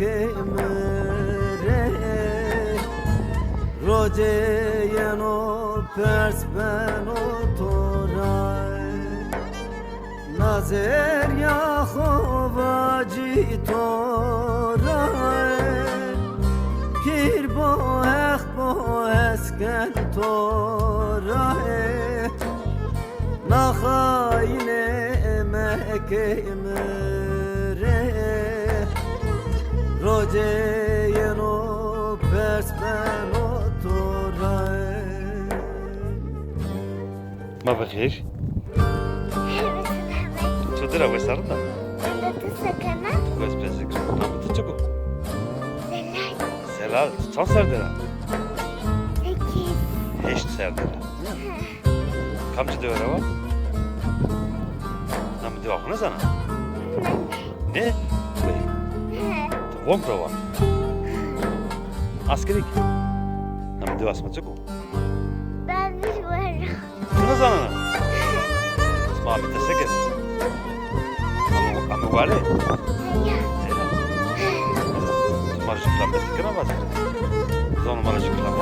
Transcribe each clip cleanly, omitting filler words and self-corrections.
kemere Rojeyeno perspeno toray Nazer Yahovaji toray Pir bo esken toray Nakhayne mekemere Rojeyeno perspeno toray ما بخير تقدر أقول سرنا بس بس كم تجيكو سلال çok serdera hiç serdera kamçı dövere var nam diyor ne sana ne Vom prova askerik nam diyor asma çıkı Ben bilmiyorum. ne sana اسمع بتسكت عم وعلي ما رجع كلام بس كلام بس زون ما رجع كلام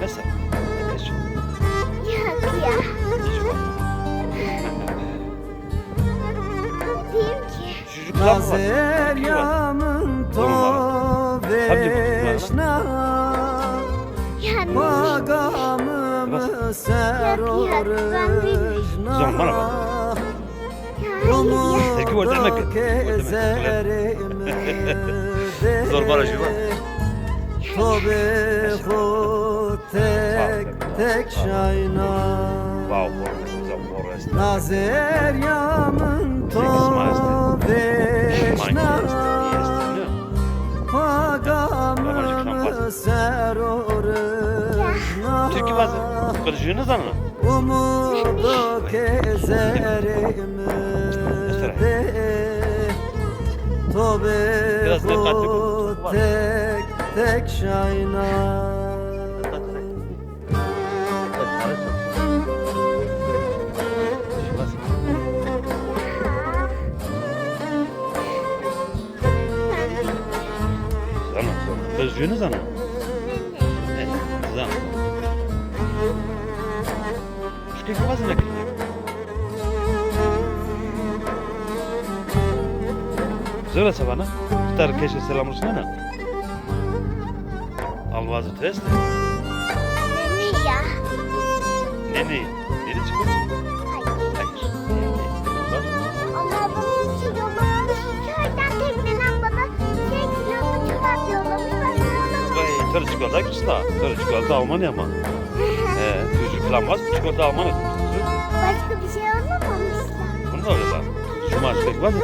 بس بس Yok ya. Diyeyim ki. Çocuk klam var. Nazer yamın toveşna Yani Magamımı serorıjna Zon bana bak. Teki var demek ki. Zor barajı var. Tobe tek tek şayna Wow, güzel forest. Nazer yamın toveşna Magamımı serorıjna Türkiye bazı kırıcığını zanı. Umudu kezerim de Tobe Biraz dikkatli bul. tek tek şayna Kırıcığını zanı. Zanı. Şu keki bazı ne kırıcı? Söyle bana. Tutar keşke selam olsun ana. Alvazı test. ne ya? Nene. Nene çıkıyor. Hayır. Bak. Onlar bana hiç yollamamış. Köyden tekneden bana kilolu çorap yollamış. Ben yollamamış. Vay, tır çikolata kışla. Tır çikolata Almanya ama. Çocuk falan var. Çikolata Almanya. Başka bir şey yollamamışlar. Bunu da öyle lan. Şu maaştaki var ya.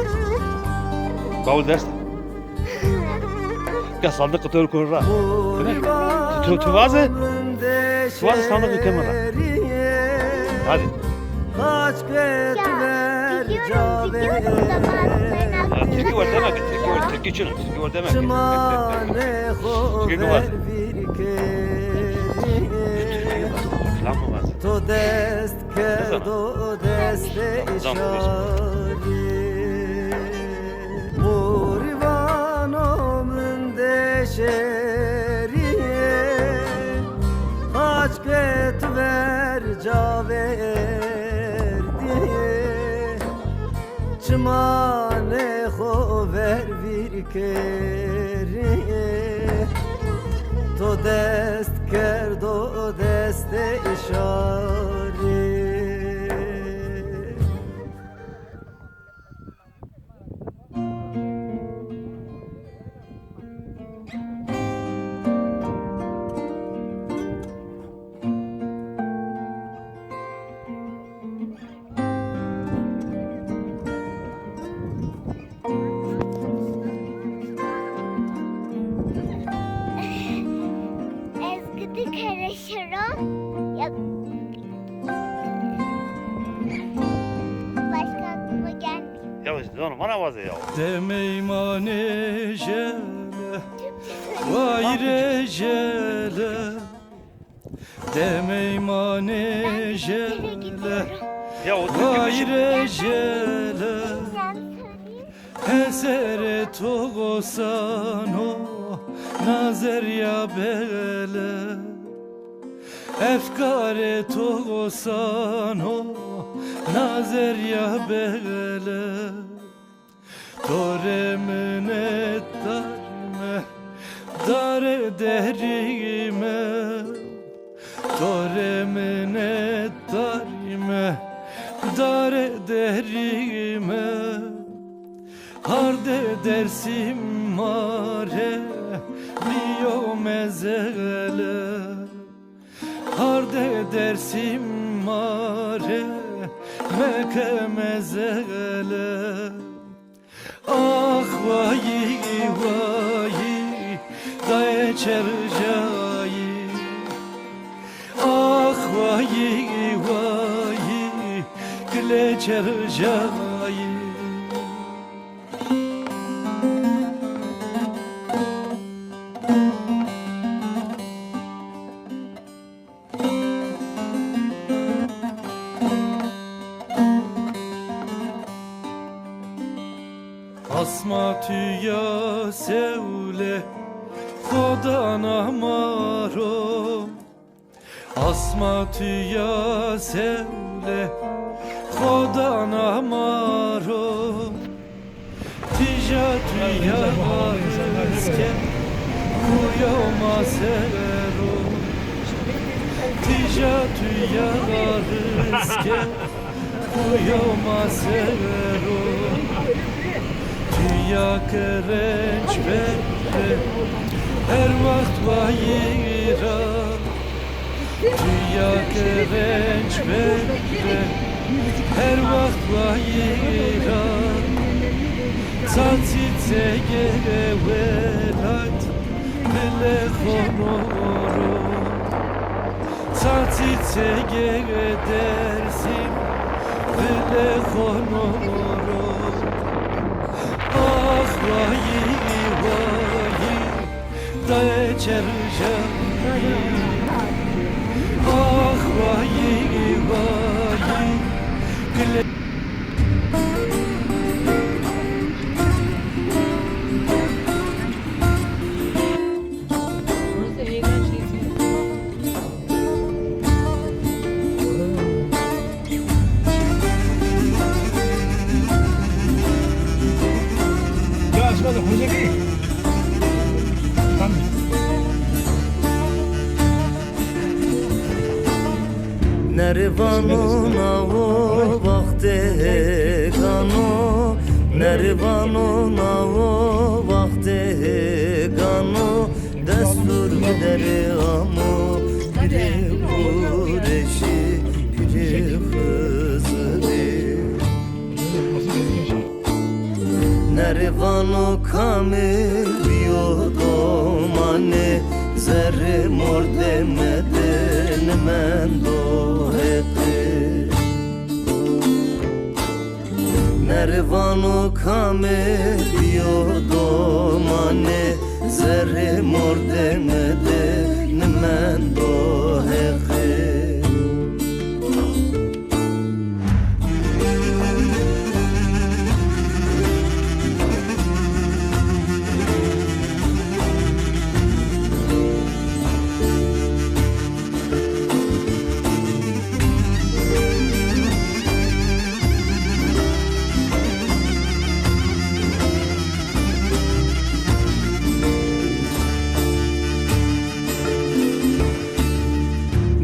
Bavul derste. Ya sandık kutu kurra. Tuvazı. Tuvazı sandık yıkamada. Hadi. Kaç Ya ketver biliyorum da bazılarına Ya, Türkiye var demek. Türkiye var. Türkiye için. Türkiye var demek. Çımane Türkiye var. hover bir kere Reklam mı var? To dest Ne ke zaman? do deste Zaman işari Murivanomın deşeriye Kaç ketver caverdi Çımane hover bir kere To dest ker do deste işari Ezgi karışırım. Ya başka aklıma gelmiyor. Ya işte onu bana vazı ya. Demeymane jele Vay rejele Demeymane Nereye jele gidiyorum? Ya o türkü Gayre jele Sen söyleyeyim. Esere togosano Nazer ya bele Efkare togosano Nazer ya bele Tore minettarme Dare derime Tore minettarme Dare derime Harde dersim mare Liyo mezele Harde dersim mare Meke mezele Ah vayi vayi Daye çercayi Ah vayi vayi Kle çercayi Asma tüya sevle Khoda namaro Asma tüya sevle Khoda namaro Tija tüya varske Kuyo masero Tija tüya varske Kuyo masero Tüya kerenç verre Her vakt vayira Tüya kerenç verre Her vakt vayira Tatsitse gere velat Bile honoro Tatsitse gere dersim Bile honoro Ah vayi vayi Daye çercayi Ah vayi vayi Kle Ya açmadı hoca değil. Tamam. Nervano navo vakte gano Nervano navo vakte gano Destur gideri amo Biri uğreşi biri hızırı Nervano kamil biyodomane Zerre mor demeden men doheti Nervano kamil biyodomane Zerre mor demeden men doheti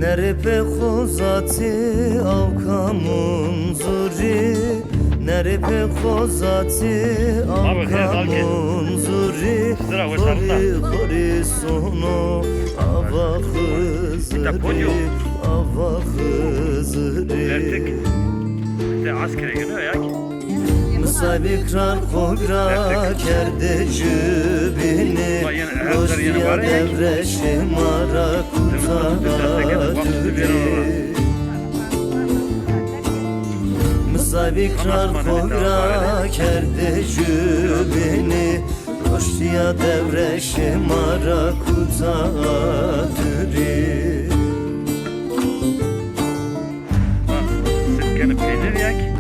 Nerepe khozati avkamun zuri Nerepe khozati avkamun zuri Khori khori sono ava khızri Ava khızri de askere gidiyor ya. Musabikrar kobra kerde cübini Roşdiya devreşi mara kutadri Musabikrar kobra kerde cübini Roşdiya devreşi mara kutadri Gene peynir yak.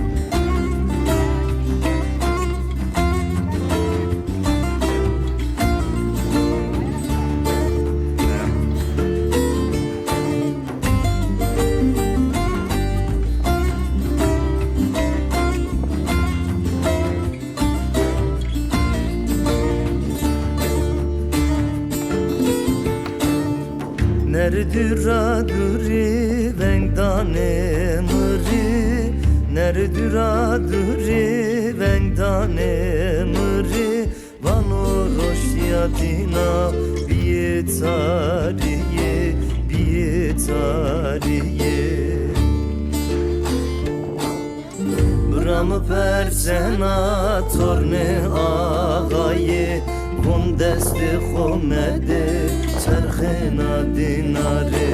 Nerdüra duri vengdane mırı Nerdüra duri vengdane mırı Vano roşyadina biyetariye biyetariye Bramı persena torne ağaye Kon desti xomede çerxena dinare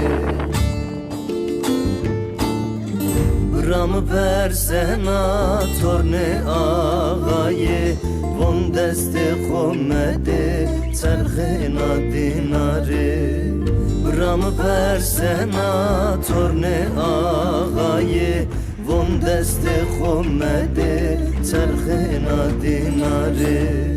Bramı persena torne ağaye Kon desti xomede çerxena dinare Bramı persena torne ağaye Von deste xomede çerxena dinare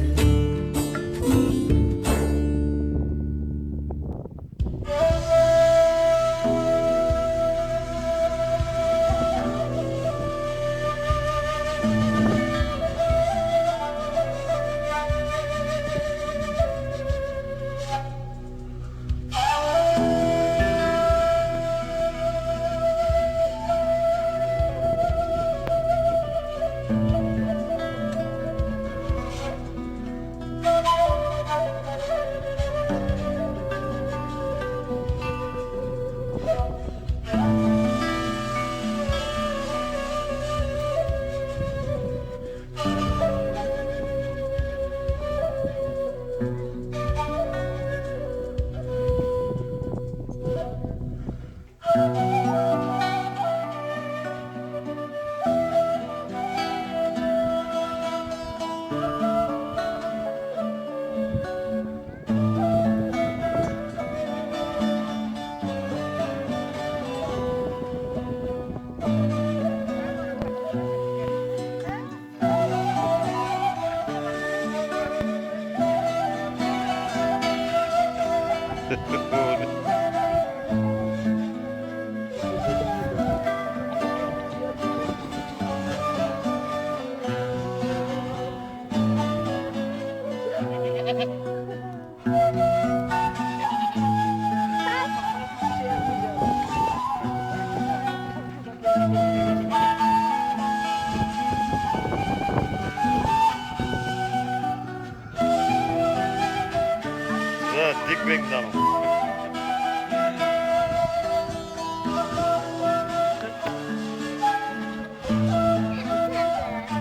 Dik Wingdam.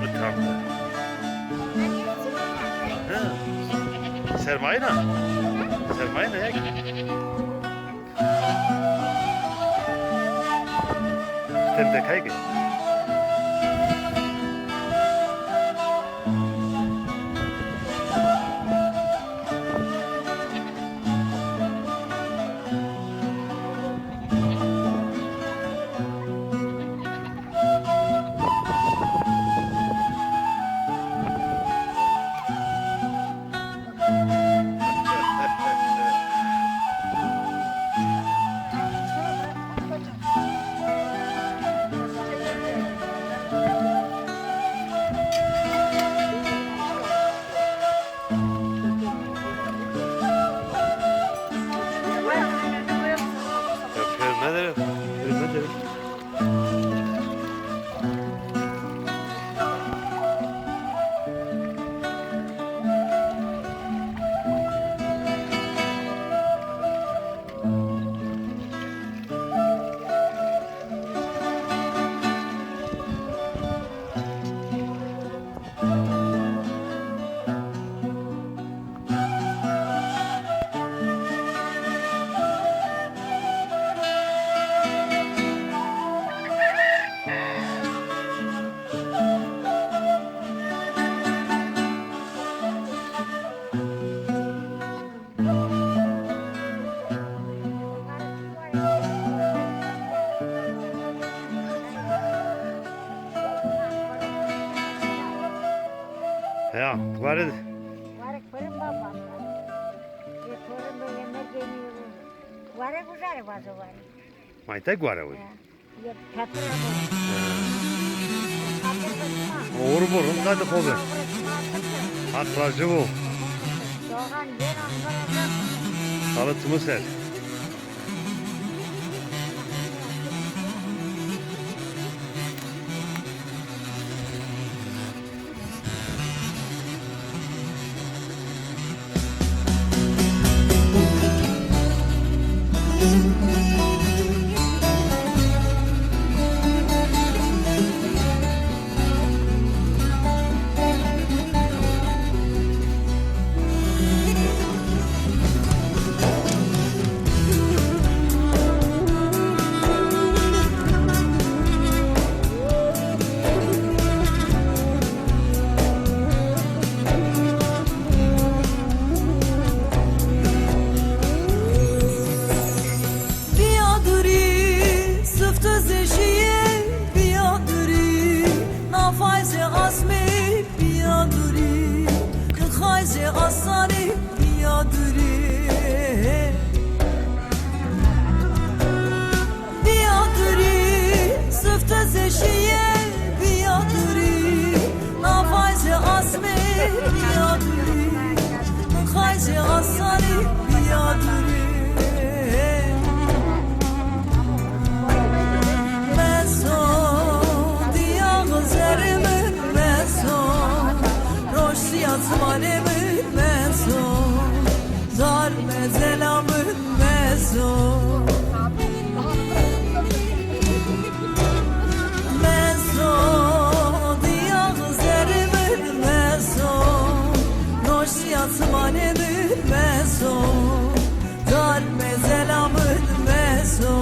Betrachte. Ja. Sermayna. Sermayna yak. Stemde kayge. Ya var ya. Varık fırın baba. Fırında yemek yeniyoruz. Varık uzarı bazı var. Mayta guara oy. Ya katır bu. Katır bu. Oğru borun kadı kobe. Akracı bu. Doğan yer anlarım. Salıtımı ser. Biaduri, sıftı zeşiye, biaduri, nafayze asme, biaduri, kıkhayze asani, biaduri. Biaduri, sıftı zeşiye, biaduri, nafayze asme, biaduri, kıkhayze asani, biaduri. Yatsmanımın meso, zar mezelamın meso. Meso, diya gızerimin meso, roş yatsmanımın meso, zar mezelamın meso.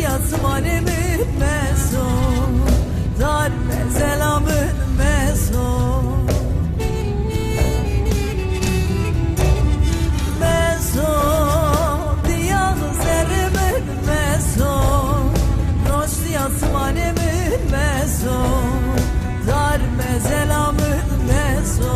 Yatsmanımın meso, dar mezelamın meso. Meso, diya gızerimin meso, roş yatsmanımın meso, dar mezelamın meso.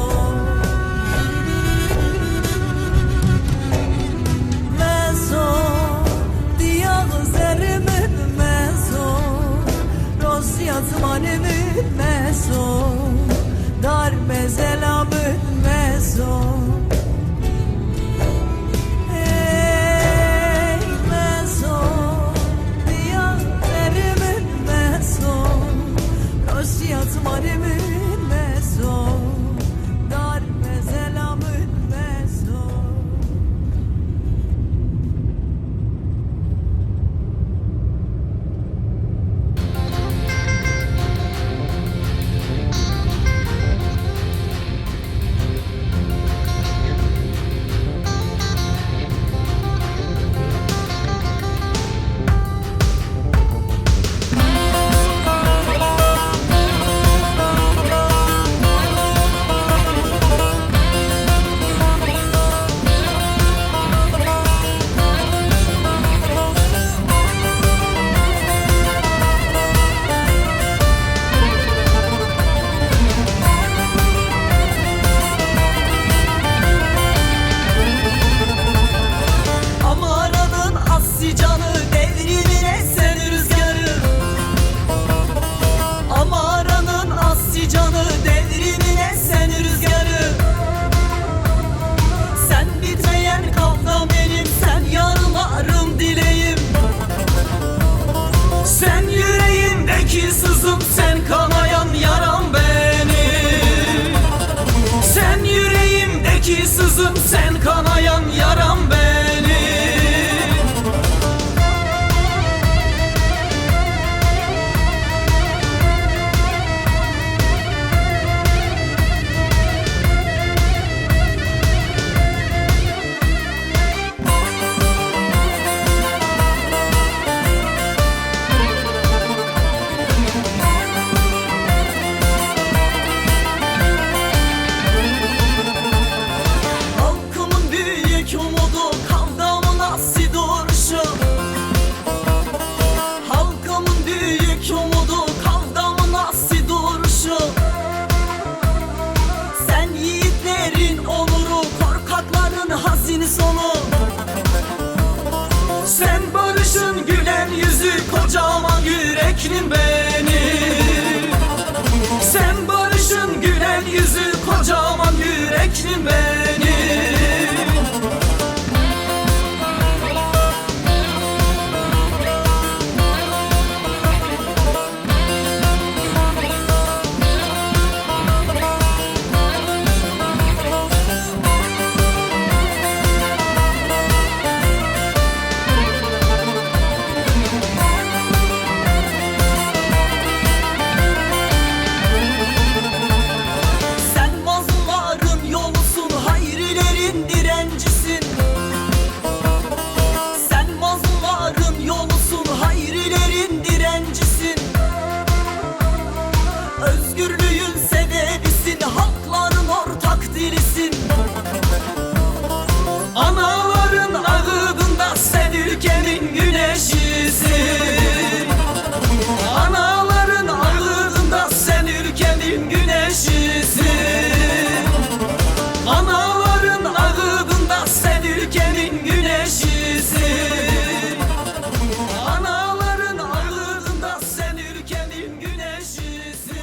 Yatsmanımın meso, dar mezelamın meso. Ey meso, diyarlarımın meso, roş yatsmanımın meso, dar mezelamın meso. yüreklim benim. Sen barışın gülen yüzü, kocaman yüreklim benim. Sen mazlumların yolusun, hayrilerin direncisin. Sen mazlumların yolusun, hayrilerin direncisin. Özgürlüğün sebebisin, halkların ortak dilisin. Anaların ağıdında sen ülkemin güneşisin. Anaların ağıdında sen ülkemin güneşisin. Anaların ağıdında sen ülkemin güneşisin. Anaların ağıdında sen ülkemin güneşisin.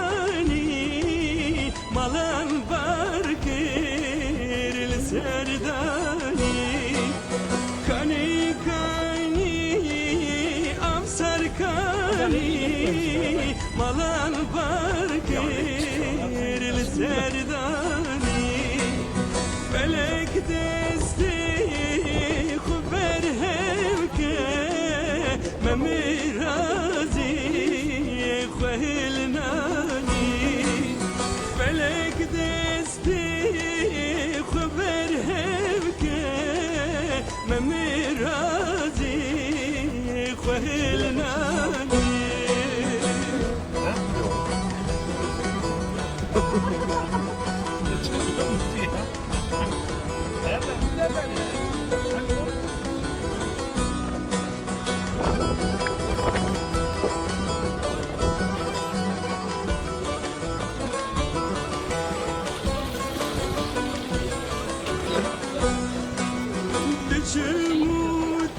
serdani Malan barkir serdani Kani kani amsar kani Malan barkir serdani Felek desti kuber hevke memirazi khel nani Felek desti kuber hevke memirazi khel nani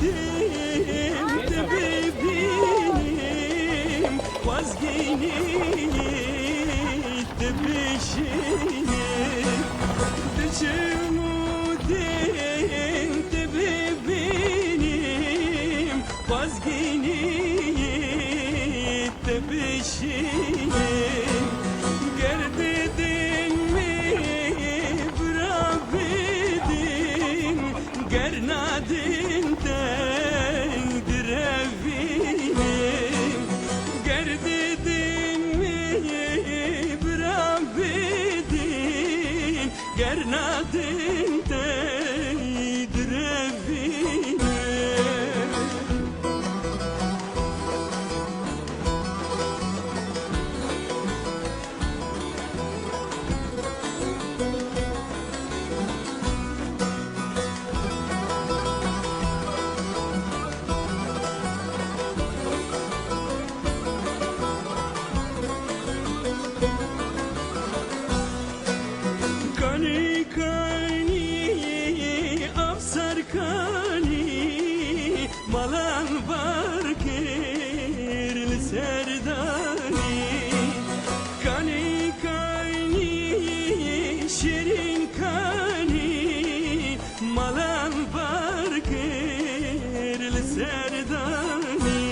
Düşümüdüm tebibinim Vazgeçit tebişinim Düşümüdüm tebibinim Vazgeçit tebişinim Gerdedin mi bırakbedin Gernadin tendir evinim Gerdedin mi bırakbedin Gernadin tendir evinim Kani kani afsar kani Malan barkir serdani Kani kani şirin kani Malan barkir serdani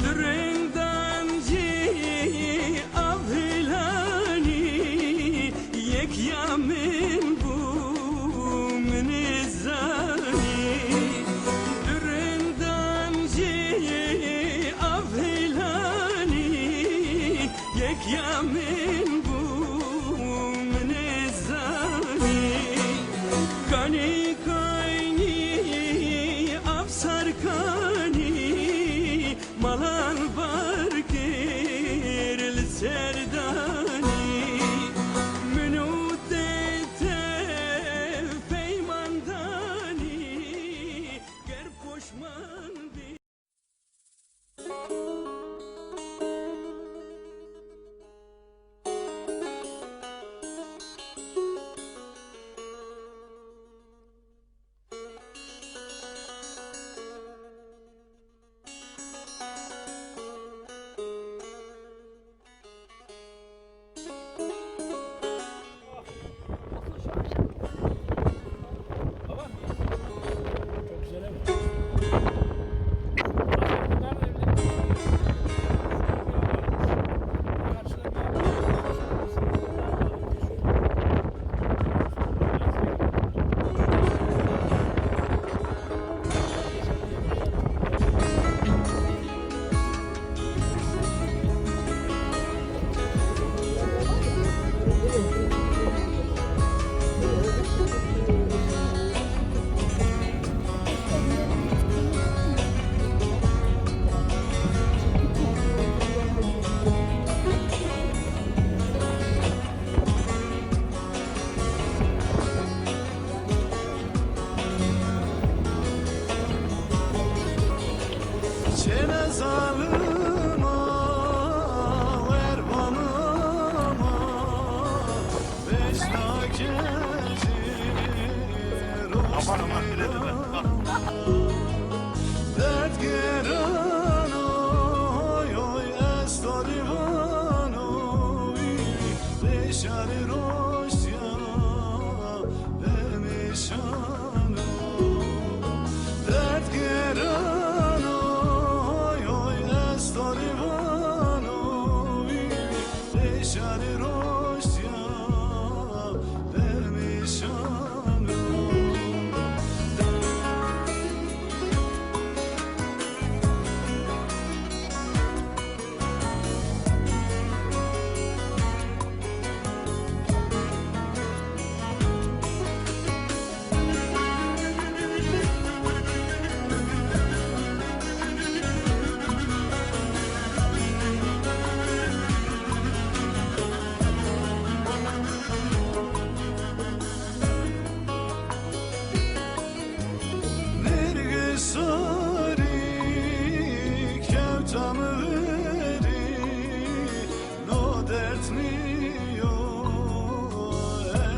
Dürrendanci avhilani Yek yamin bu minizani Dürrendanci avhilani Yek yamin bu minizani Kani kani afsar kani Malan barkir serdani Minudete peymandani Ger koşman bi Çene zalıma ver banıma Beşta gecir Dert geren oy oy estorivan leşari roşya perişanım. Nergisari kevtamı veri no dert niyo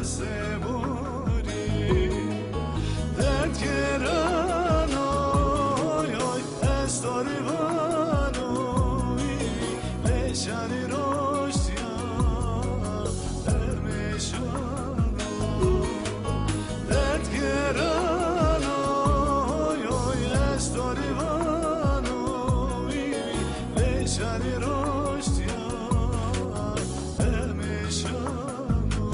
eseburi dert geran oy oy estori vanoy leşari roşya ermeşano dert geran oy oy estori vanoy leşari roşya ermeşano.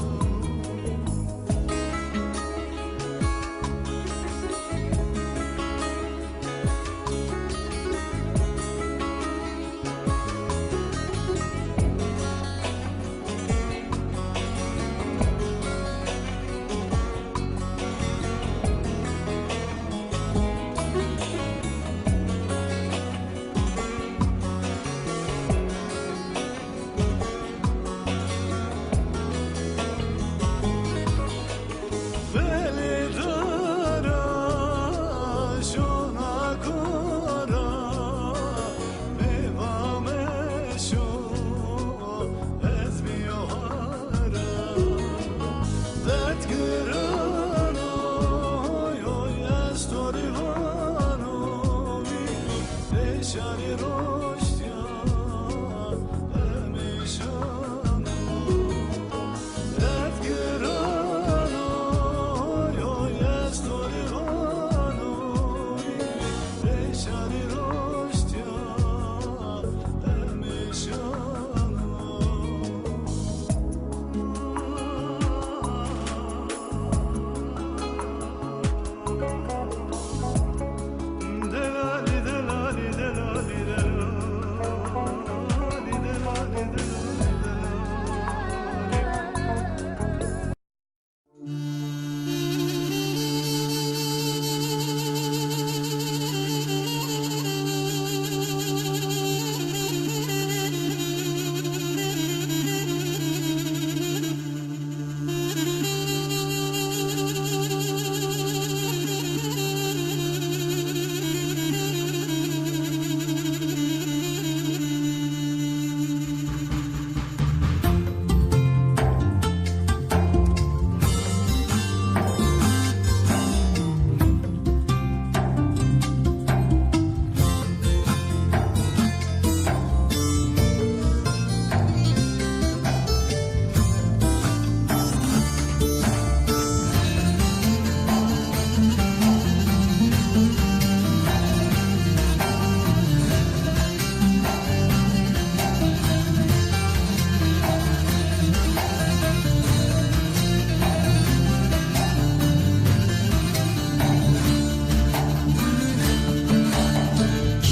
Velidara şona kora mevameşo ezmiyo hara dert geran oy oy estori vanoy leşari roşya emişano dert geran oy oy estori vanoy leşari roşya emişano. Delali delali delali delali delali delali.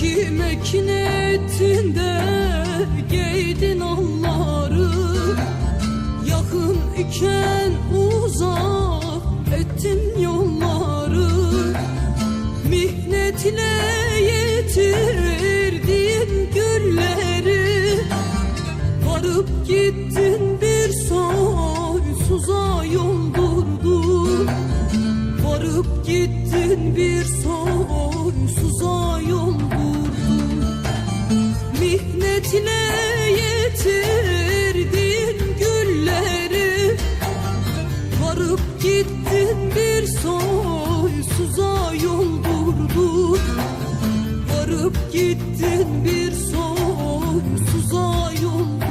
Kime kinettin de giydin onları, yakın iken uzak ettin yolları. Mihnet ile yetirdin gülleri, varıp gittin bir soysuza yoldurdun. Varıp gittin bir soysuza yoldurdun. Mihnet ile yetirdin gülleri, varıp gittin bir soysuza yoldurdun. Varıp gittin bir soysuza yoldurdun.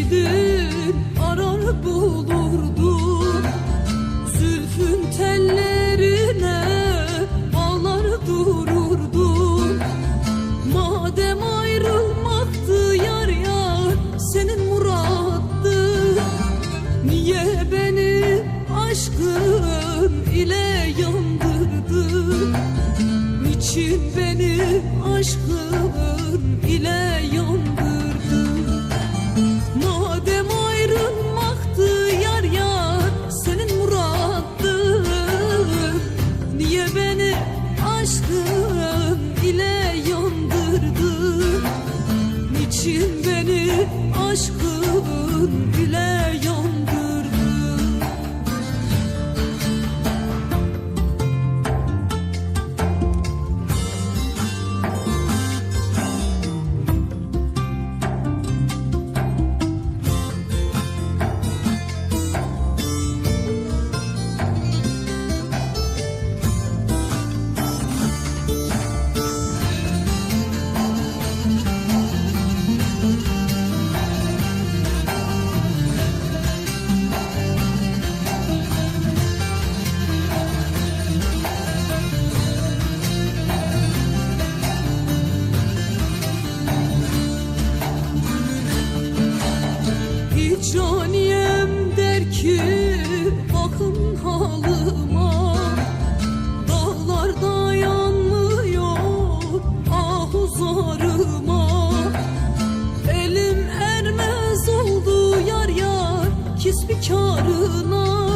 sevseydin arar bulurdun. Zülfün tellerine bağlar dururdun. Madem ayrılmaktı yar yar senin murattı, niye beni aşkın ile yandırdın? Niçin beni aşkın ile yandırdın? Madem ayrılmaktı yar yar senin murattın, niye beni aşkın ile yandırdın? Niçin beni aşkın ile yandırdın? Caniyem der ki bakın halıma, dağlar dayanmıyor ahuzarıma. Elim ermez oldu yar yar kisbikarına,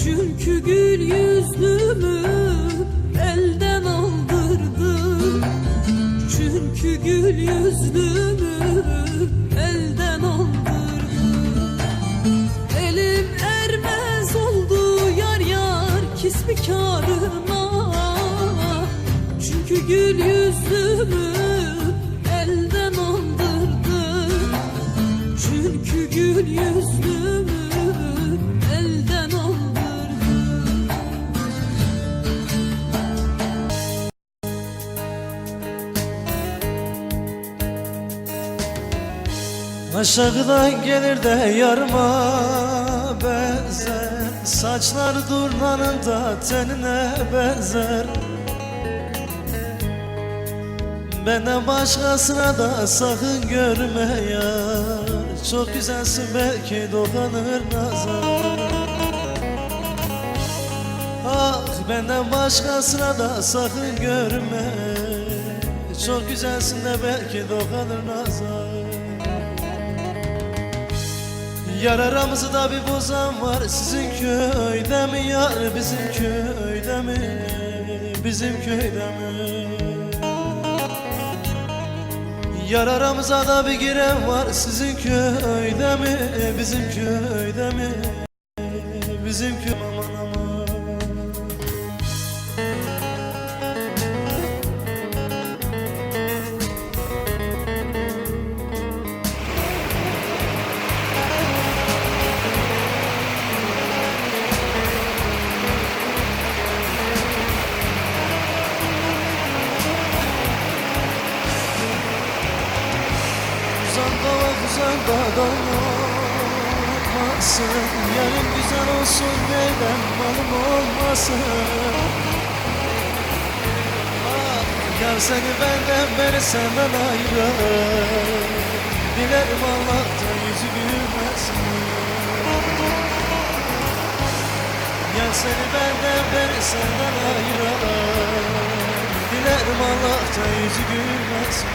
çünkü gül yüzlümü elden aldırdı. Çünkü gül yüzlümü elden aldırdı. Elim ermez oldu yar yar kisbikarına, çünkü gül yüzlümü elden aldırdı. Çünkü gül yüzlümü elden aldırdı. Aşağıdan gelir de yarıma benzer, saçlar durnanın da tenine benzer. Benden başkasına da sakın görme yar, çok güzelsin belki dokanır nazar. Ah benden başkasına da sakın görme, çok güzelsin de belki dokanır nazar. Yar aramızda bir bozan var sizin köyde mi yar, bizim köyde mi, bizim köyde mi? Yar aramıza da bir giren var sizin köyde mi, bizim köyde mi, bizim köyde mi? Aman aman. Uzanda olmasın, yarın güzel olsun neyden malım olmasın. Ah, yar seni benden beri senden ayrı, dilerim Allah'tan yüzü gülmesin. Yar seni benden beri senden ayrı, dilerim Allah'tan yüzü gülmesin.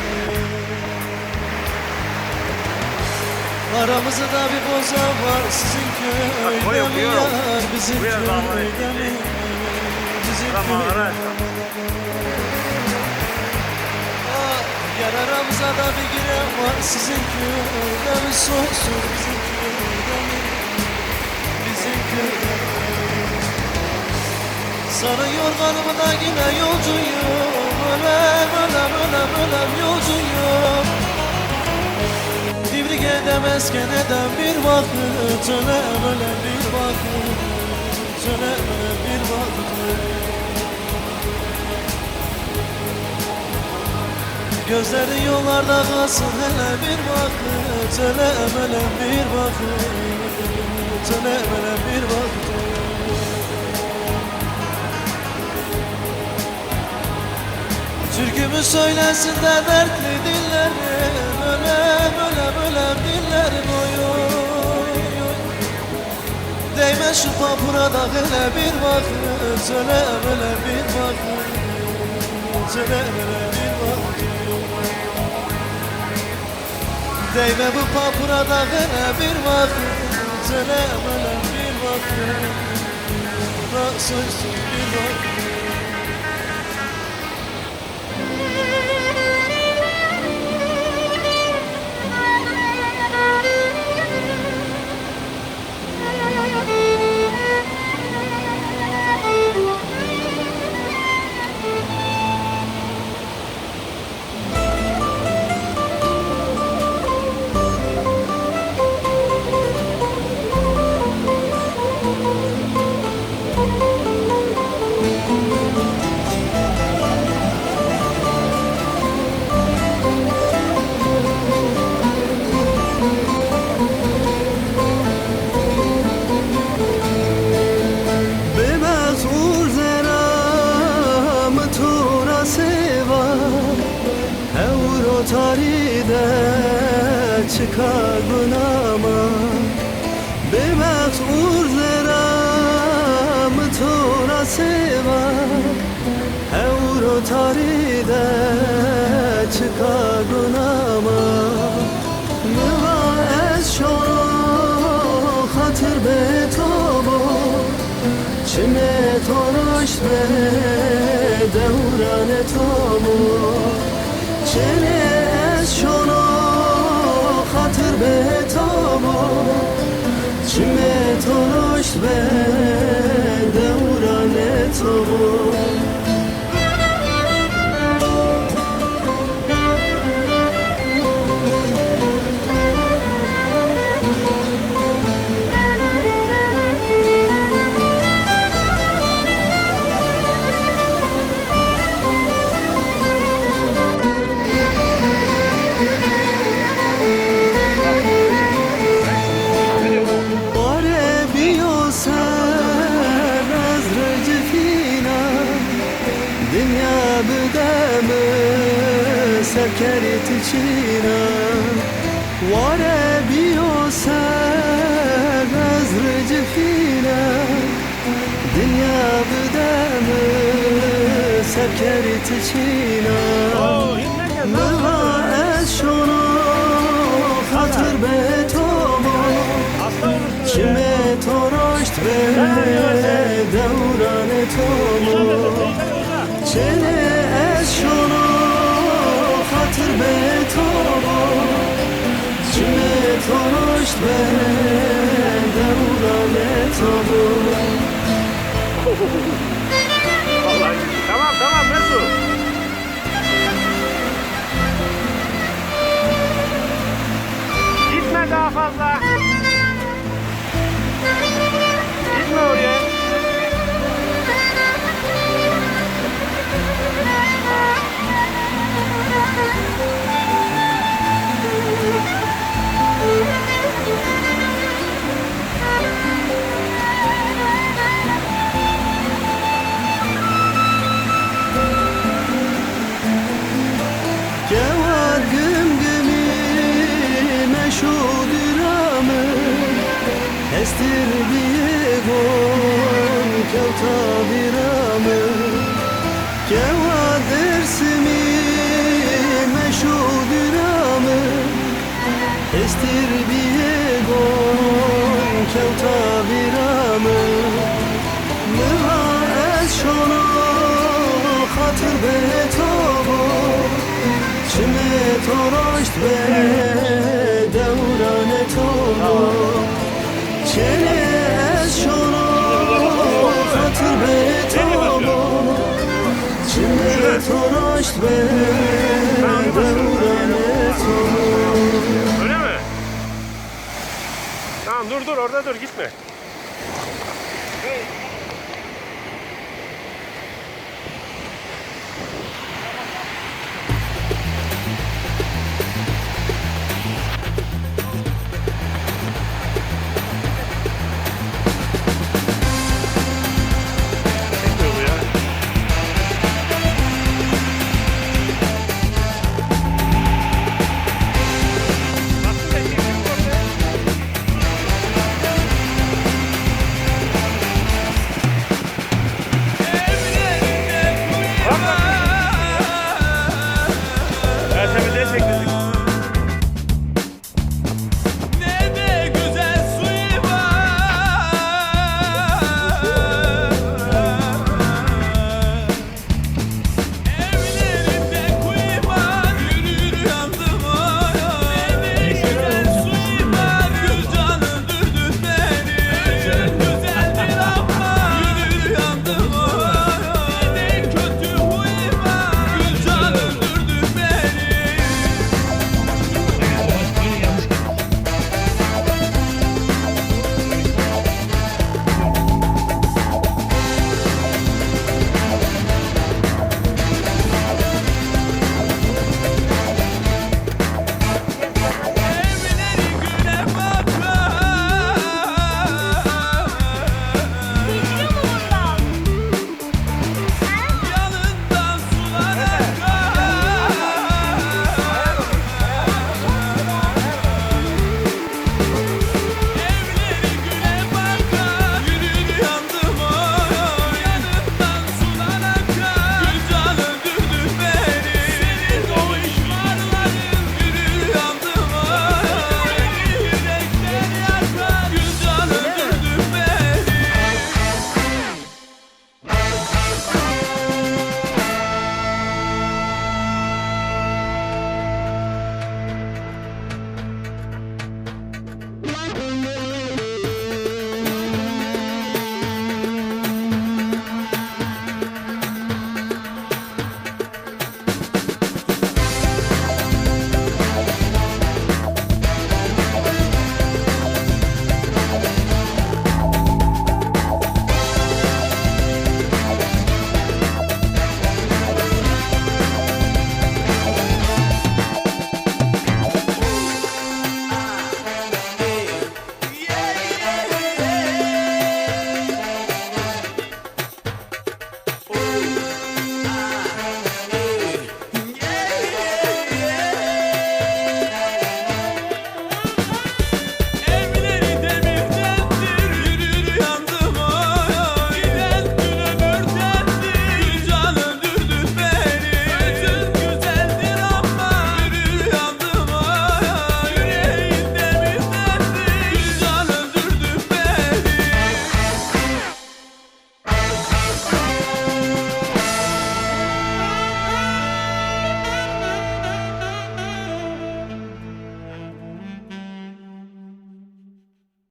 Aramızda bir bozan var sizin köyde mi yar, bizim köyde mi, bizim köyde mi? Ah, yar aramıza da bir giren var sizin köyde mi, soysun bizim köyde mi, bizim köyde mi? Sarı yorganımı da yine yolcuyum, ölem ölem ölem ölem yolcuyum. Divrik edemezken eden bir vakit, ölem ölem bir vakit, ölem ölem bir vakit. Gözlerin yollarda kalsın hele bir vakit. Hele hele bir vakit. Hele hele bir vakit. Türkümü söylesin de dertli dillerim. Ölem ölem ölem dillerim oy oy oy. Değme şu papurada hele bir vakit. Ölem ölem bir vakit. Ölem ölem bir vakit. Değme bu papurada hele bir vakit. Ölem ölem bir vakit. Rahatsızsın bir vakit. Taride çıkardınama Bemet urzera mıtura seva Euro taride çıkardınama Nıva eşşo hatır betobo Çime toraş be devrane tobo Çene şono hatır betamo Çime toroş be devrane tomo Dünya büdemü sekerit içine Vare biyosa nazrıcı fine Dünya büdemü sekerit içine Mıva eşşonu hatır betomo Çime toroşt be devrane tomo Çene eşşonu hatır betomo Çime toroşt be devrane tomo Vallahi tamam tamam Mesut. Gitme daha fazla. Gitme oraya. Kevar güm gümü meşhuduramı Estir diye gon kevta biramı Kevar dersimi meşhuduramı Estir diye gon kevta biramı Mıva eşşonu hatır betobo Çime toroşt be devrane tomo Çene eşşonu hatır betobo Çime toroşt be devrane tomo Öyle mi? Tamam dur orada dur gitme.